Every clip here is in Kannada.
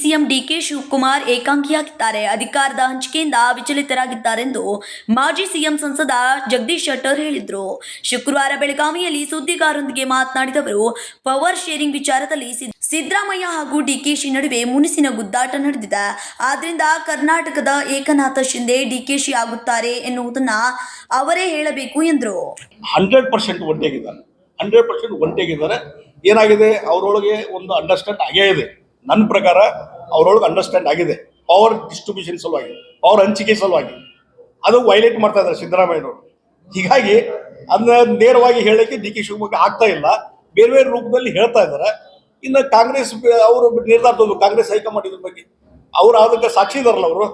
CM DK Shivakumar ಏಕಾಂಗಿಯಾಗಿದ್ದಾರೆ. ಅಧಿಕಾರದ ಹಂಚಿಕೆಯಿಂದ ವಿಚಲಿತರಾಗಿದ್ದಾರೆಂದು ಮಾಜಿ ಸಿಎಂ ಸಂಸದ ಜಗದೀಶ್ ಶೆಟ್ಟರ್ ಹೇಳಿದರು. ಶುಕ್ರವಾರ ಬೆಳಗಾವಿಯಲ್ಲಿ ಸುದ್ದಿಗಾರರೊಂದಿಗೆ ಮಾತನಾಡಿದ ಅವರು, ಪವರ್ ಶೇರಿಂಗ್ ವಿಚಾರದಲ್ಲಿ ಸಿದ್ದರಾಮಯ್ಯ ಹಾಗೂ ಡಿಕೆಶಿ ನಡುವೆ ಮುನಿಸಿನ ಗುದ್ದಾಟ ನಡೆದಿದೆ. ಆದ್ದರಿಂದ ಕರ್ನಾಟಕದ ಏಕನಾಥ ಶಿಂದೆ ಡಿಕೆಶಿ ಆಗುತ್ತಾರೆ ಎನ್ನುವುದನ್ನ ಅವರೇ ಹೇಳಬೇಕು ಎಂದರು. 100% ಒಂಟಿಯಾಗಿದ್ದಾರೆ. 100% ಒಂಟಿಯಾಗಿದ್ದಾರೆ. ಏನಾಗಿದೆ, ಅವರೊಳಗೆ ಒಂದು ಅಂಡರ್ಸ್ಟ್ಯಾಂಡ್ ಆಗೇ ಇದೆ. ನನ್ನ ಪ್ರಕಾರ ಅವರೊಳಗೆ ಅಂಡರ್ಸ್ಟ್ಯಾಂಡ್ ಆಗಿದೆ. ಪವರ್ ಡಿಸ್ಟ್ರಿಬ್ಯೂಷನ್ ಸಲುವಾಗಿ, ಪವರ್ ಹಂಚಿಕೆ ಸಲುವಾಗಿ ಅದು ವೈಲೇಟ್ ಮಾಡ್ತಾ ಇದ್ದಾರೆ ಸಿದ್ದರಾಮಯ್ಯನವರು. ಹೀಗಾಗಿ ಅದನ್ನ ನೇರವಾಗಿ ಹೇಳಕ್ಕೆ ಡಿ ಕೆ ಶಿವಕುಮಾರ್ ಆಗ್ತಾ ಇಲ್ಲ, ಬೇರೆ ಬೇರೆ ರೂಪದಲ್ಲಿ ಹೇಳ್ತಾ ಇದ್ದಾರೆ. ಇನ್ನು ಕಾಂಗ್ರೆಸ್ ಅವರು ನಿರ್ಧಾರ ತಗೋಬೇಕು. ಕಾಂಗ್ರೆಸ್ ಹೈಕಮಾಂಡ್ ಇದ್ರ ಬಗ್ಗೆ ಅವ್ರು ಅದಕ್ಕೆ ಸಾಕ್ಷಿ ಇದಾರಲ್ಲ, ಅವರು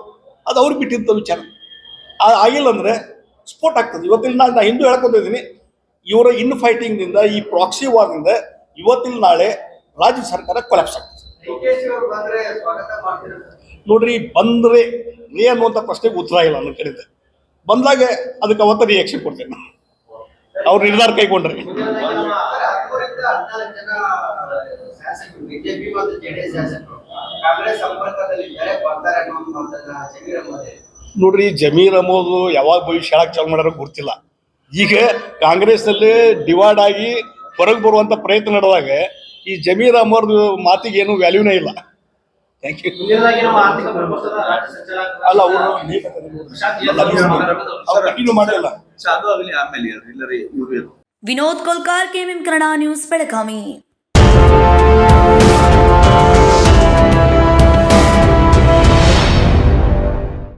ಅದು ಅವ್ರು ಬಿಟ್ಟಿದ್ದ ವಿಚಾರ. ಆಗಿಲ್ಲ ಅಂದ್ರೆ ಸ್ಫೋಟ್ ಆಗ್ತದೆ. ಇವತ್ತಿನ ನಾನು ಹಿಂದೂ ಹೇಳ್ಕೊಂಡಿದ್ದೀನಿ, ಇವರ ಇನ್ ಫೈಟಿಂಗ್ನಿಂದ, ಈ ಪ್ರಾಕ್ಸಿ ವಾರ್ನಿಂದ ಇವತ್ತಿನ ನಾಳೆ ರಾಜ್ಯ ಸರ್ಕಾರ ಕೊಲಾಪ್ಸ್ ಆಗ್ತದೆ. ನೋಡ್ರಿ, ಬಂದ್ರೆ ನೀ ಅನ್ನುವಂಥ ಪ್ರಶ್ನೆಗೆ ಉತ್ತರ ಇಲ್ಲ ನನ್ನ ಕಡೆಯಿಂದ. ಬಂದಾಗ ಅದಕ್ಕೆ ಅವತ್ತ ರಿಯಾಕ್ಷನ್ ಕೊಡ್ತೇನೆ. ಅವ್ರ ನಿರ್ಧಾರ ಕೈಗೊಂಡ್ರೆ ನೋಡ್ರಿ, ಜಮೀರ್ ಅಹಮದ್ ಯಾವಾಗ ಭವಿಷ್ಯ ಹೇಳಕ್ ಚಾಲು ಮಾಡ್ಯಾರ ಗೊತ್ತಿಲ್ಲ. ಈಗ ಕಾಂಗ್ರೆಸ್ನಲ್ಲಿ ಡಿವೈಡ್ ಆಗಿ ಹೊರಗೆ ಬರುವಂತ ಪ್ರಯತ್ನ ನಡೆದಾಗ ಈ ಜಮೀರ್ ಅಹಮದ್ ಮಾತಿಗೆ ಏನು ವ್ಯಾಲ್ಯೂನೇ ಇಲ್ಲ. Thank you. ಅಲ್ಲ, ಅವರು ಕಂಟಿನ್ಯೂ ಮಾಡಲಿಲ್ಲ. Vinod Kolkar, KMM Kannada news, Belagavi.